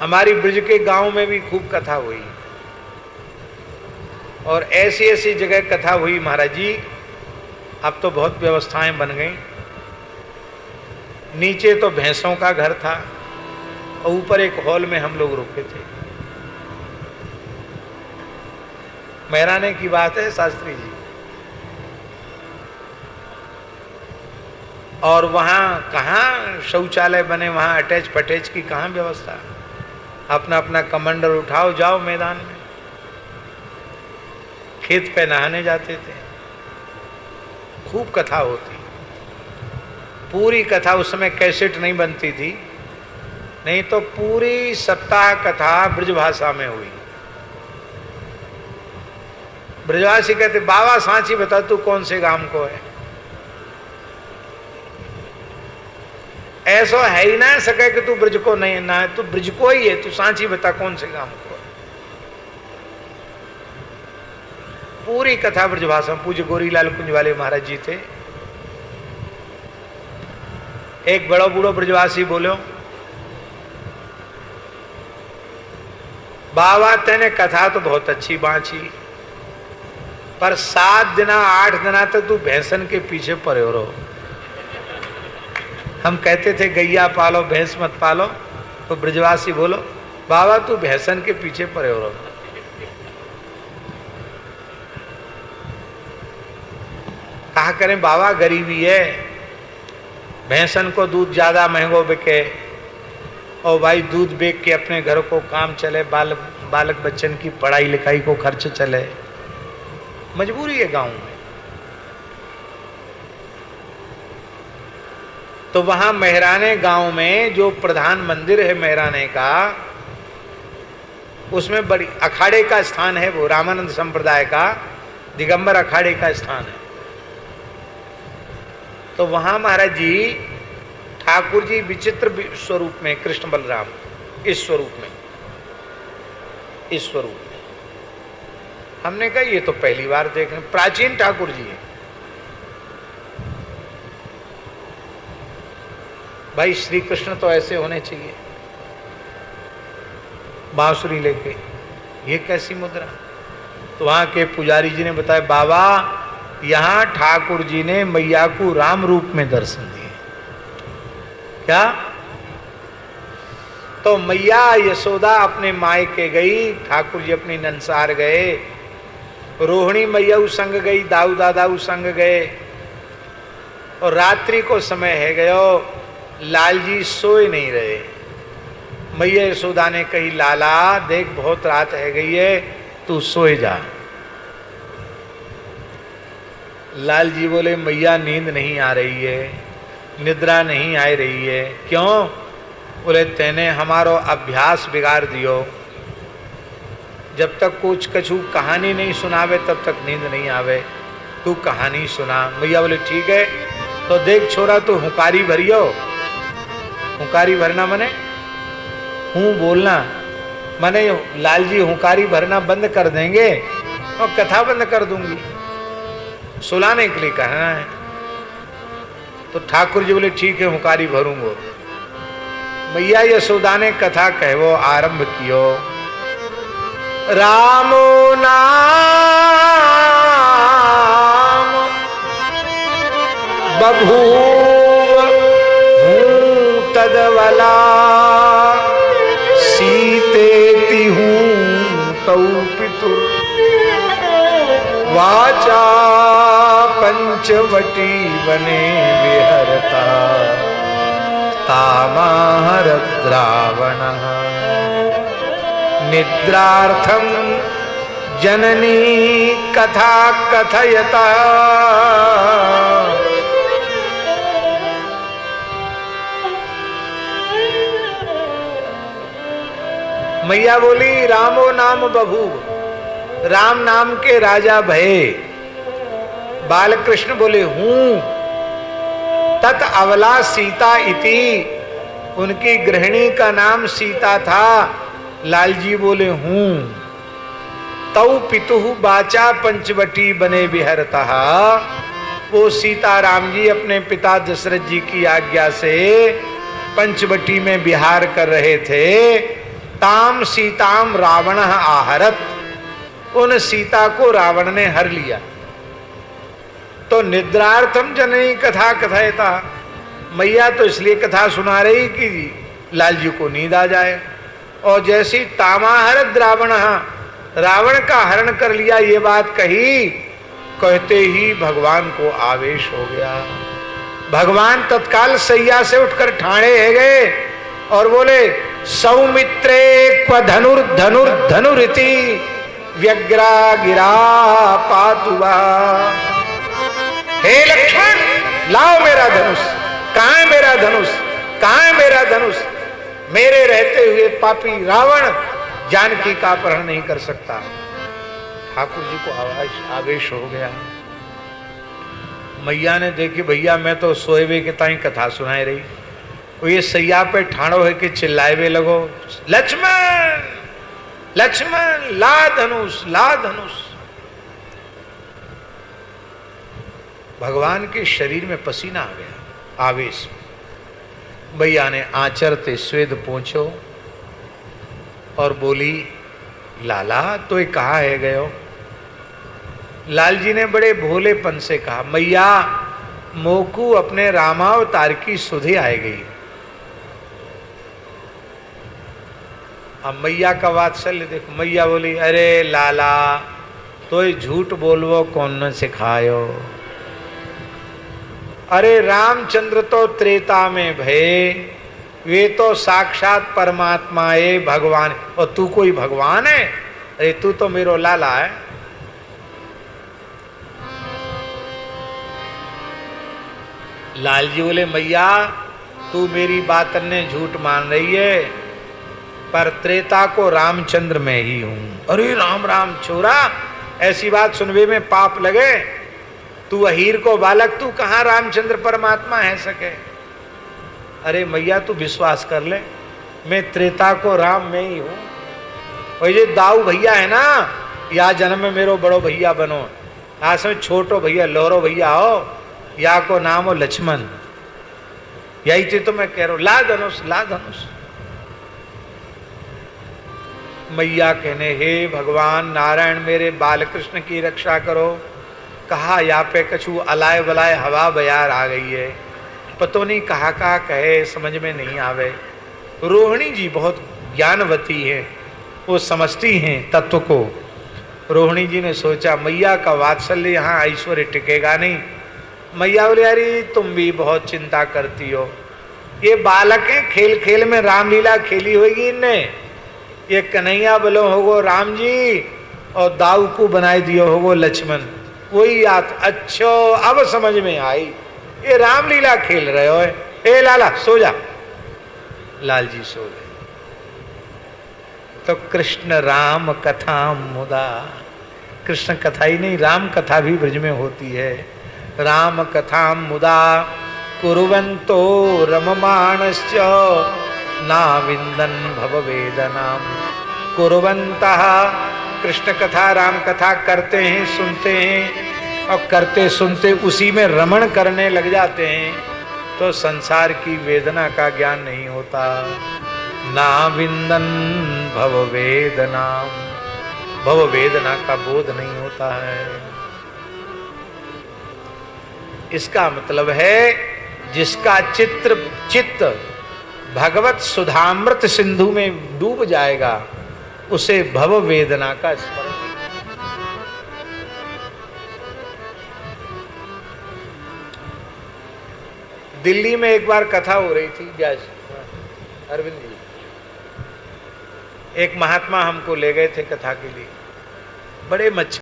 हमारी ब्रज के गांव में भी खूब कथा हुई, और ऐसी ऐसी जगह कथा हुई महाराज जी। अब तो बहुत व्यवस्थाएं बन गई। नीचे तो भैंसों का घर था और ऊपर एक हॉल में हम लोग रुके थे। मेहराने की बात है शास्त्री जी। और वहां कहाँ शौचालय बने, वहां अटैच पटैच की कहाँ व्यवस्था। अपना अपना कमंडल उठाओ, जाओ मैदान में, खेत पे नहाने जाते थे। खूब कथा होती, पूरी कथा। उस समय कैसेट नहीं बनती थी, नहीं तो पूरी सप्ताह कथा ब्रजभाषा में हुई। ब्रजवासी कहते, बाबा सांची बता तू कौन से गांव को है। ऐसा है ही ना सके कि तू ब्रज को नहीं ना है, तू ब्रज को ही है, तू सांची बता कौन से गांव को है। पूरी कथा ब्रजभाषा। पूज्य गोरीलाल कुंज वाले महाराज जी थे। एक बड़ो बूढ़ो ब्रजवासी बोलो, बाबा तेने कथा तो बहुत अच्छी बांची, पर 7 दिना 8 दिना तक तू भैंसन के पीछे पड़े हो रहो। हम कहते थे गैया पालो भैंस मत पालो, तो ब्रजवासी बोलो, बाबा तू भैंसन के पीछे पड़े हो रहो। कहा करें बाबा, गरीबी है, भैंसन को दूध ज्यादा महंगो बिके, और भाई दूध बेच के अपने घर को काम चले, बालक बच्चन की पढ़ाई लिखाई को खर्च चले, मजबूरी है गांव में। तो वहां मेहराने गांव में जो प्रधान मंदिर है मेहराने का, उसमें बड़ी अखाड़े का स्थान है। वो रामानंद संप्रदाय का दिगंबर अखाड़े का स्थान है। तो वहां महाराज जी ठाकुर जी विचित्र स्वरूप में, कृष्ण बलराम इस स्वरूप में, इस स्वरूप में। हमने कहा ये तो पहली बार देख रहे हैं, प्राचीन ठाकुर जी हैं। भाई श्री कृष्ण तो ऐसे होने चाहिए, बांसुरी लेके। ये कैसी मुद्रा। तो वहां के पुजारी जी ने बताया, बाबा यहां ठाकुर जी ने मैया को राम रूप में दर्शन दिए। क्या? तो मैया यशोदा अपने मायके गई, ठाकुर जी अपनी नंसार गए, रोहिणी मैया संग गई, दाऊ दादा संग गए, और रात्रि को समय है गयो, लाल जी सोए नहीं रहे। मैया यशोदा ने कही, लाला देख बहुत रात है गई है, तू सोए जा। लाल जी बोले, मैया नींद नहीं आ रही है, निद्रा नहीं आ रही है। क्यों? बोले तेने हमारो अभ्यास बिगाड़ दियो, जब तक कुछ कछु कहानी नहीं सुनावे तब तक नींद नहीं आवे, तू कहानी सुना। मैया बोले ठीक है। तो देख छोरा तू हुकारी भरियो। हुकारी भरना मने हूँ बोलना, मने लाल जी हुकारी भरना बंद कर देंगे और कथा बंद कर दूंगी, सुलाने के लिए कहना है। तो ठाकुर जी बोले ठीक है हुकारी भरूंगो। मैया यशोदा ने कथा कहवो आरंभ कियो। रामो नाम बभूव तदवला, सीतेति हूँ तौ पितु, वाचा पंचवटी बने विहरता, तामाहरत रावणः, निद्रार्थम जननी कथा कथयता। मैया बोली, रामो नाम बभूव, राम नाम के राजा भये। बालकृष्ण बोले हूं। तत अवला सीता इति, उनकी गृहिणी का नाम सीता था। लाल जी बोले हूं। तौ पितुहु बाचा पंचवटी बने विहरता, वो सीताराम जी अपने पिता दशरथ जी की आज्ञा से पंचवटी में विहार कर रहे थे। ताम सीताम रावण आहरत, उन सीता को रावण ने हर लिया। तो निद्रार्थम जननी कथा कथयता, मैया तो इसलिए कथा सुना रही कि लाल जी को नींद आ जाए। और जैसी तामाहरत रावण, रावण का हरण कर लिया, ये बात कही, कहते ही भगवान को आवेश हो गया। भगवान तत्काल सैया से उठकर ठाणे है गए और बोले, सौमित्रे क्व धनुर्धनुर्धनुरिति व्यग्रा गिरा पातुवा। हे लक्ष्मण, लाओ मेरा धनुष। कहां है मेरा धनुष? कहां है मेरा धनुष? मेरे रहते हुए पापी रावण जानकी का अपहरण नहीं कर सकता। ठाकुर जी को आवेश हो गया। मैया ने देखी, भैया मैं तो सोए हुए के ताई कथा सुनाई रही, वो ये सैया पे ठाड़ो है कि चिल्लाए वे लगो, लक्ष्मण लक्ष्मण ला धनुष, ला धनुष। भगवान के शरीर में पसीना आ गया आवेश। भैया ने आचरते स्वेद पहुंचो और बोली, लाला तो ये कहा है गयो? लाल जी ने बड़े भोलेपन से कहा, मैया मोकू अपने रामावतार की सुधि आए गई। अब मैया का वात्सल्य देखो। मैया बोली, अरे लाला तो ये झूठ बोलवो कौन न सिखायो? अरे रामचंद्र तो त्रेता में भये, वे तो साक्षात परमात्मा है, भगवान, और तू कोई भगवान है? अरे तू तो मेरो लाला है। लाल जी बोले, मैया तू मेरी बात ने झूठ मान रही है, पर त्रेता को रामचंद्र में ही हूं। अरे राम राम छोरा, ऐसी बात सुनवे में पाप लगे। तू अहीर को बालक, तू कहां रामचंद्र परमात्मा है सके? अरे मैया तू विश्वास कर ले, मैं त्रेता को राम में ही हूं। और ये दाऊ भैया है ना, या जन्म में मेरो बड़ो भैया बनो, आज में छोटो भैया लोरो भैया हो, या को नाम हो लक्ष्मण। यही चीज तो मैं कह रहा हूं, ला धनुष, ला धनुष। मैया कहने, हे भगवान नारायण मेरे बाल कृष्ण की रक्षा करो। कहा या पे कछु अलाय बलाय हवा बयार आ गई है, पतो नहीं कहा कहे, समझ में नहीं आवे। रोहिणी जी बहुत ज्ञानवती है, वो समझती हैं तत्व को। रोहिणी जी ने सोचा मैया का वात्सल्य यहाँ ऐश्वर्य टिकेगा नहीं। मैया बोले, अरे तुम भी बहुत चिंता करती हो, ये बालक हैं, खेल खेल में रामलीला खेली होगी इनने, ये कन्हैया बोलो होगो राम जी और दाऊ को बनाए दियो होगो लक्ष्मण। वही याद, अच्छो अब समझ में आई, ये रामलीला खेल रहे हो। ए लाला सो जा। लाल जी सो गए। तो कृष्ण राम कथा मुदा, कृष्ण कथा ही नहीं राम कथा भी ब्रज में होती है। राम कथा मुदा कुर्वन्तो रममाणश्च ना विन्दन् भव वेदनाम। कुर्वन्तः कृष्ण कथा राम कथा करते हैं, सुनते हैं और करते सुनते उसी में रमण करने लग जाते हैं, तो संसार की वेदना का ज्ञान नहीं होता। ना विन्दन् भव वेदनाम, भव वेदना का बोध नहीं होता है। इसका मतलब है जिसका चित्त भगवत सुधामृत सिंधु में डूब जाएगा, उसे भव वेदना का स्मरण। दिल्ली में एक बार कथा हो रही थी, अरविंद जी, एक महात्मा हमको ले गए थे कथा के लिए। बड़े मच्छर